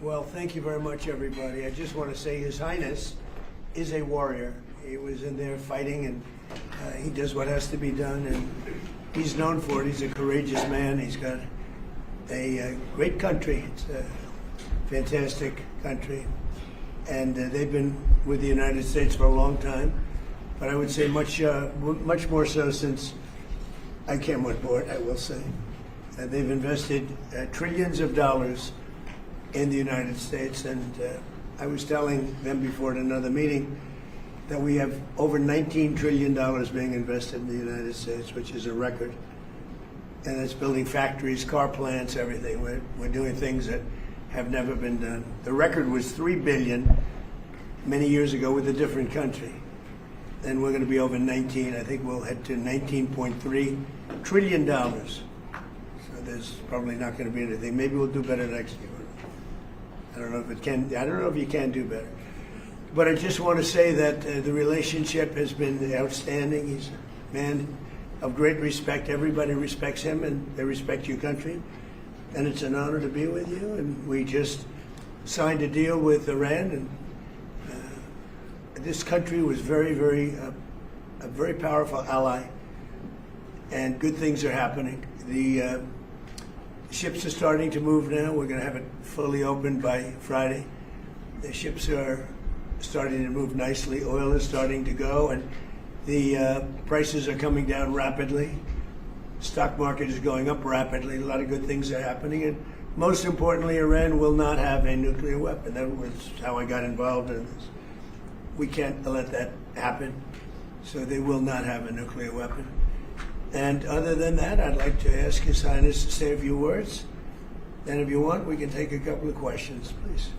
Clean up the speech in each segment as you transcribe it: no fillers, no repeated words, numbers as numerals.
Well, thank you very much, everybody. I just want to say His Highness is a warrior. He was in there fighting, and he does what has to be done, and he's known for it. He's a courageous man. He's got a great country. It's a fantastic country, and they've been with the United States for a long time, but I would say much more so since I came on board, I will say. They've invested trillions of dollars in the United States, and I was telling them before at another meeting that we have over $19 trillion being invested in the United States, which is a record. And it's building factories, car plants, everything. We're doing things that have never been done. The record was $3 billion many years ago with a different country. And we're going to be over 19. I think we'll head to $19.3 trillion. So there's probably not going to be anything. Maybe we'll do better next year. I don't know if it can. I don't know if you can do better. But I just want to say that the relationship has been outstanding. He's a man of great respect. Everybody respects him, and they respect your country. And it's an honor to be with you. And we just signed a deal with Iran, and this country was a very powerful ally. And good things are happening. The ships are starting to move now. We're going to have it fully open by Friday. The ships are starting to move nicely. Oil is starting to go, and the prices are coming down rapidly. Stock market is going up rapidly. A lot of good things are happening, and most importantly, Iran will not have a nuclear weapon. That was how I got involved in this. We can't let that happen, so they will not have a nuclear weapon. And other than that, I'd like to ask His Highness to say a few words. And if you want, we can take a couple of questions, please.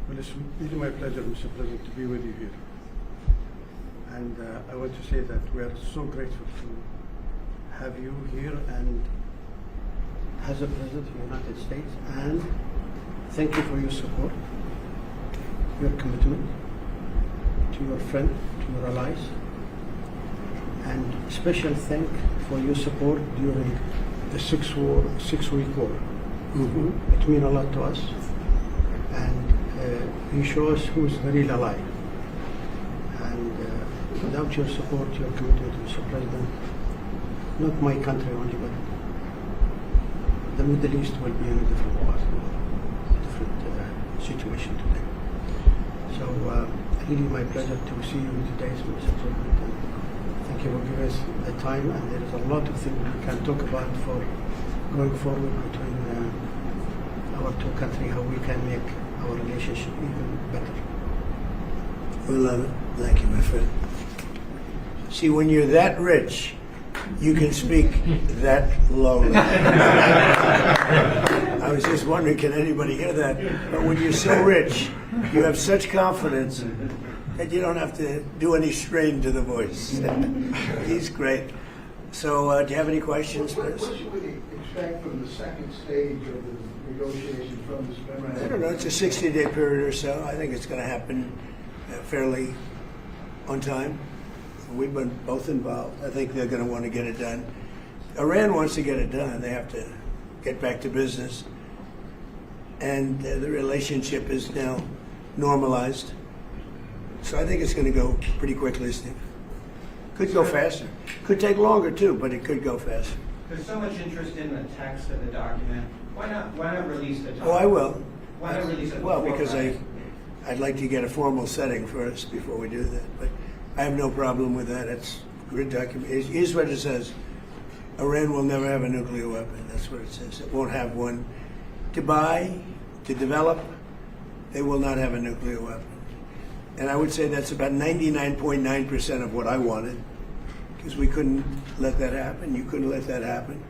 Well, it's really my pleasure, Mr. President, to be with you here. And I want to say that we are so grateful to have you here and as a President of the United States. And thank you for your support, your commitment to your friend, to your allies. And special thank for your support during the six-week war. It means a lot to us, and you show us who's the real ally. And without your support, your commitment, Mr. President, not my country only, but the Middle East will be in a different part, a different situation today. So really my pleasure to see you today, Mr. President. Thank you for giving us the time, and there is a lot of things we can talk about for going forward between our two countries, how we can make our relationship even better. We love it. Thank you, my friend. See, when you're that rich, you can speak that lowly. I was just wondering, can anybody hear that? But when you're so rich, you have such confidence that you don't have to do any strain to the voice. He's great. So, do you have any questions, please? What should we expect from the second stage of the negotiation from this memorandum? I don't know. It's a 60-day period or so. I think it's going to happen fairly on time. We've been both involved. I think they're going to want to get it done. Iran wants to get it done. They have to get back to business. And the relationship is now normalized. So I think it's going to go pretty quickly, Steve. Could go faster. Could take longer too, but it could go faster. There's so much interest in the text of the document. Why not release the document? Oh, I will. Why not release it? Well, because I'd like to get a formal setting first before we do that. But I have no problem with that. It's a good document. Here's what it says. Iran will never have a nuclear weapon. That's what it says. It won't have one. To buy, to develop, they will not have a nuclear weapon. And I would say that's about 99.9% of what I wanted, because we couldn't let that happen. You couldn't let that happen.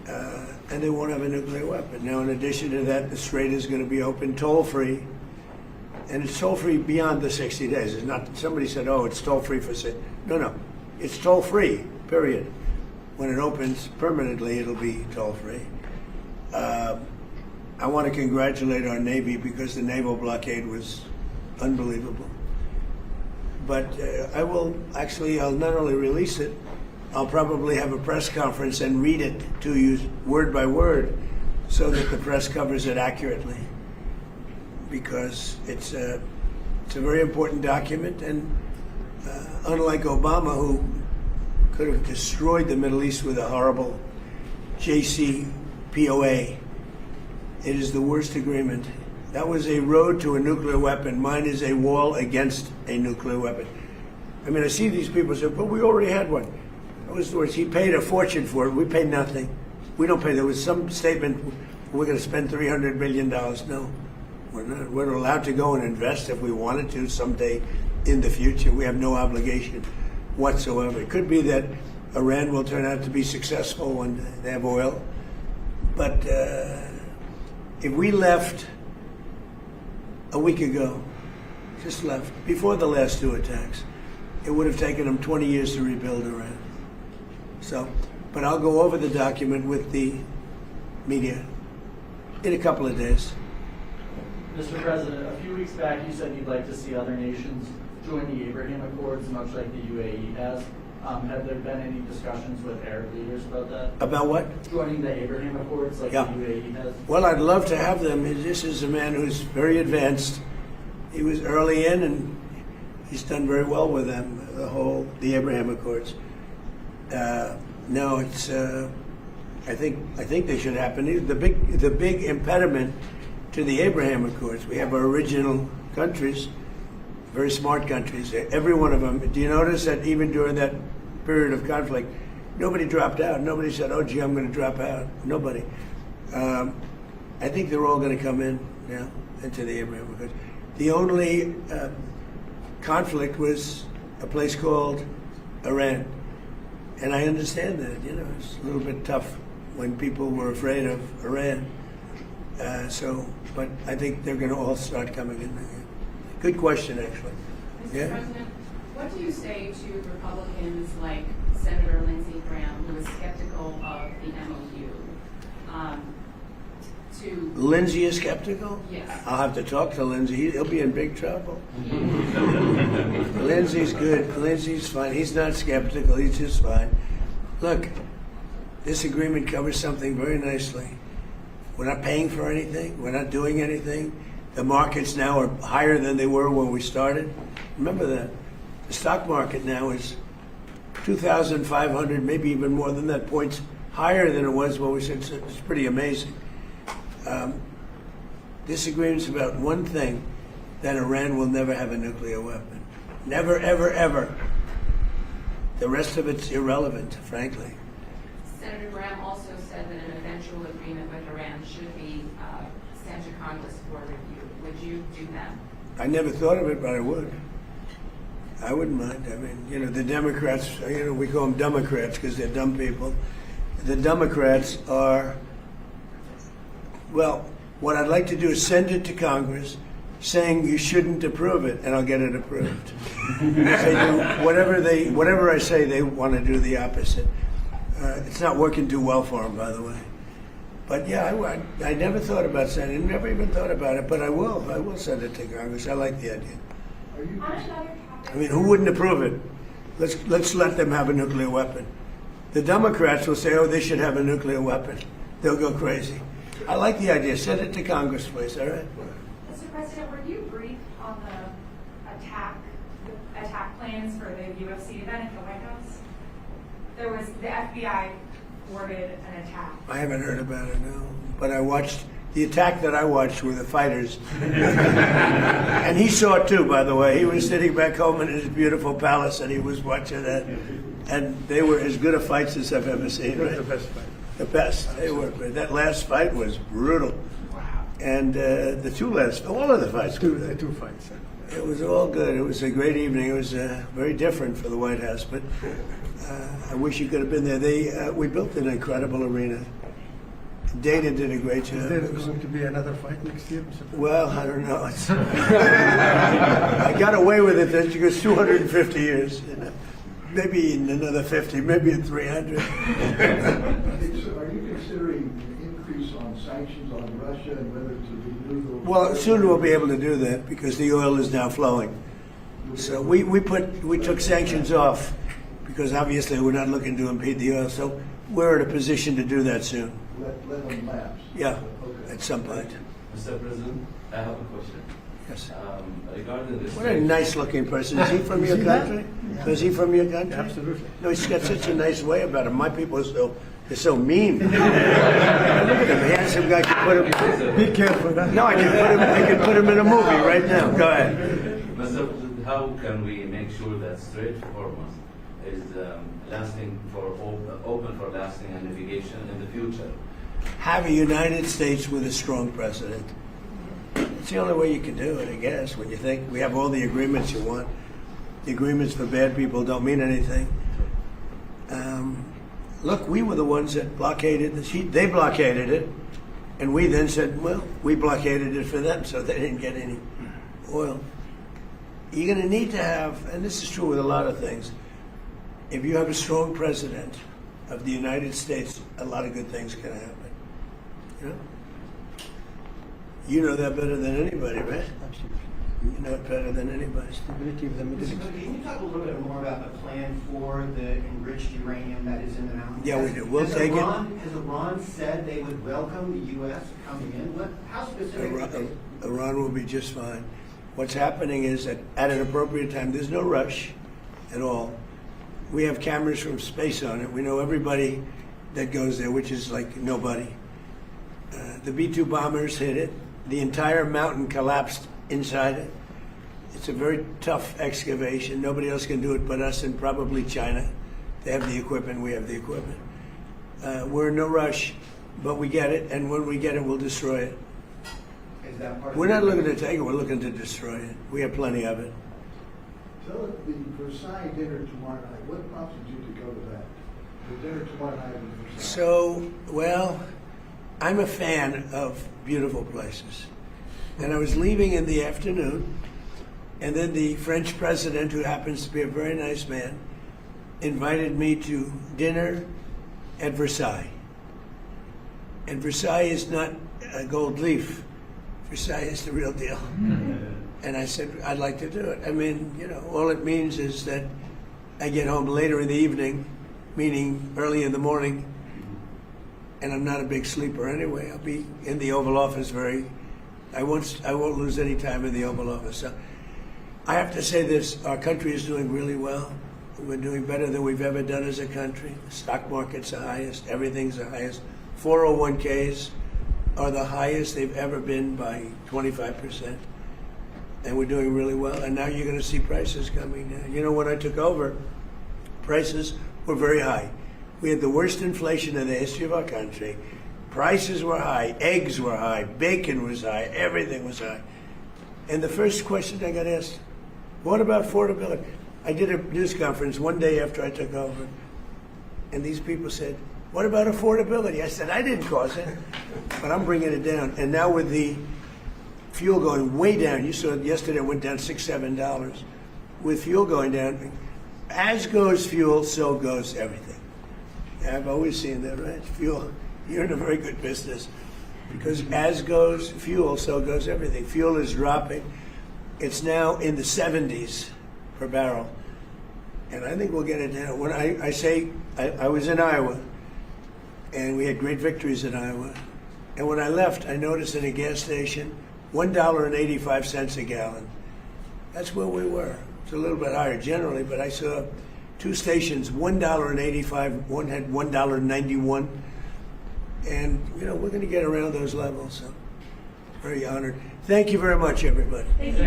And they won't have a nuclear weapon. Now, in addition to that, the Strait is going to be open toll-free. And it's toll-free beyond the 60 days. It's not, somebody said, oh, it's toll-free for 6. No. It's toll-free, period. When it opens permanently, it'll be toll-free. I want to congratulate our Navy, because the naval blockade was unbelievable. But I'll not only release it, I'll probably have a press conference and read it to you word by word so that the press covers it accurately. because it's a very important document, and unlike Obama, who could have destroyed the Middle East with a horrible JCPOA, it is the worst agreement. That was a road to a nuclear weapon. Mine is a wall against a nuclear weapon. I mean, I see these people say, but we already had one. That was the worst. He paid a fortune for it. We paid nothing. We don't pay. There was some statement, we're going to spend $300 billion. No, we're not. We're allowed to go and invest if we wanted to someday in the future. We have no obligation whatsoever. It could be that Iran will turn out to be successful when they have oil. But if we left a week ago, just left, before the last two attacks, it would have taken them 20 years to rebuild Iran. So, but I'll go over the document with the media in a couple of days. Mr. President, a few weeks back you said you'd like to see other nations join the Abraham Accords, much like the UAE has. Have there been any discussions with Arab leaders about that? About what? Joining the Abraham Accords like Yeah. the UAE has? Well, I'd love to have them. This is a man who's very advanced. He was early in, and he's done very well with them. The Abraham Accords. No, it's. I think they should happen. The big impediment to the Abraham Accords. We have our original countries, very smart countries. Every one of them. Do you notice that even during that period of conflict, nobody dropped out? Nobody said, "Oh, gee, I'm going to drop out." Nobody. I think they're all going to come in now into the Abraham Accords. The only conflict was a place called Iran, and I understand that. You know, it's a little bit tough when people were afraid of Iran. But I think they're going to all start coming in. Good question, actually. Mr. Yeah. President, what do you say to Republicans like Senator Lindsey Graham, who is skeptical of the MOU? Lindsey is skeptical? Yes. I'll have to talk to Lindsey. He'll be in big trouble. Lindsey's good. Lindsey's fine. He's not skeptical. He's just fine. Look, this agreement covers something very nicely. We're not paying for anything. We're not doing anything. The markets now are higher than they were when we started. Remember that. The stock market now is 2,500, maybe even more than that, points higher than it was when we said. It's pretty amazing. This agreement's about one thing, that Iran will never have a nuclear weapon. Never, ever, ever. The rest of it's irrelevant, frankly. Senator Graham also said that an eventual agreement with Iran should be sent to Congress for review. Would you do that? I never thought of it, but I would. I wouldn't mind. I mean, you know, the Democrats, you know, we call them Democrats because they're dumb people. The Democrats are, well, what I'd like to do is send it to Congress saying you shouldn't approve it, and I'll get it approved. They do whatever I say, they want to do the opposite. It's not working too well for them, by the way. But yeah, I never thought about sending it, never even thought about it, but I will. I will send it to Congress. I like the idea. I mean, who wouldn't approve it? Let's let them have a nuclear weapon. The Democrats will say, oh, they should have a nuclear weapon. They'll go crazy. I like the idea. Send it to Congress, please, all right? Mr. President, were you briefed on the attack plans for the UFC event at the White House? There was, the FBI ordered an attack. I haven't heard about it, no. But I watched, the attack that I watched were the fighters. And he saw it too, by the way. He was sitting back home in his beautiful palace and he was watching that. And they were as good a fights as I've ever seen. Right? The best fight. The best. They were. That last fight was brutal. Wow. And the two last, all of the fights. Two fights. It was all good. It was a great evening. It was very different for the White House, but I wish you could have been there. We built an incredible arena. Dana did a great job. Is there going to be another fight next year, Mr. President? Well, I don't know. I got away with it then because 250 years. You know. Maybe in another 50, maybe in 300. So are you considering an increase on sanctions on Russia and whether to renew those? Well, soon we'll be able to do that because the oil is now flowing. So we took sanctions off because obviously we're not looking to impede the oil. So we're in a position to do that soon. Let them lapse? Yeah, Okay. at some point. Mr. President, I have a question. Yes. Regarding this. What a nice-looking person. Is he from your country? Yeah. Is he from your country? Absolutely. No, he's got such a nice way about him. My people are so mean. Look at him. A handsome guy. Could put him. Be careful. Huh? No, I could put him in a movie right now. Go ahead. Mr. President, how can we make sure that Strait of Hormuz is lasting open for lasting and navigation in the future? Have a United States with a strong president. It's the only way you can do it, I guess, when you think we have all the agreements you want. The agreements for bad people don't mean anything. Look, we were the ones that blockaded they blockaded it, and we then said, well, we blockaded it for them, so they didn't get any oil. You're going to need to have, and this is true with a lot of things, if you have a strong president of the United States, a lot of good things can happen. You know? You know that better than anybody, right? Absolutely. You know it better than anybody. Stability of the Middle East. Can you talk a little bit more about the plan for the enriched uranium that is in the mountains? Yeah, we do. We'll take it. Has Iran said they would welcome the U.S. coming in? How specific? Iran will be just fine. What's happening is that at an appropriate time, there's no rush at all. We have cameras from space on it. We know everybody that goes there, which is like nobody. The B-2 bombers hit it. The entire mountain collapsed inside it. It's a very tough excavation. Nobody else can do it but us and probably China. They have the equipment, we have the equipment. We're in no rush, but we get it, and when we get it, we'll destroy it. Is that part of We're not looking to take it, we're looking to destroy it. We have plenty of it. Tell us the Versailles dinner tomorrow night. What prompted you to go to that? The dinner tomorrow night in Versailles. So, well, I'm a fan of beautiful places. And I was leaving in the afternoon, and then the French president, who happens to be a very nice man, invited me to dinner at Versailles. And Versailles is not a gold leaf. Versailles is the real deal. And I said, I'd like to do it. I mean, you know, all it means is that I get home later in the evening, meaning early in the morning, and I'm not a big sleeper anyway. I'll be in the Oval Office I won't lose any time in the Oval Office. So I have to say this, our country is doing really well. We're doing better than we've ever done as a country. The stock market's the highest, everything's the highest. 401ks are the highest they've ever been by 25%. And we're doing really well. And now you're going to see prices coming down. You know, when I took over, prices were very high. We had the worst inflation in the history of our country. Prices were high, eggs were high, bacon was high, everything was high. And the first question I got asked, what about affordability? I did a news conference one day after I took over, and these people said, what about affordability? I said, I didn't cause it, but I'm bringing it down. And now with the fuel going way down, you saw it yesterday, it went down $6, $7. With fuel going down, as goes fuel, so goes everything. I've always seen that, right? Fuel. You're in a very good business because as goes fuel, so goes everything. Fuel is dropping. It's now in the 70s per barrel. And I think we'll get it down. When I was in Iowa, and we had great victories in Iowa. And when I left, I noticed in a gas station, $1.85 a gallon. That's where we were. It's a little bit higher generally, but I saw two stations, $1.85, one had $1.91. And, you know, we're going to get around those levels, so very honored. Thank you very much, everybody. Thank you,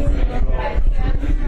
President.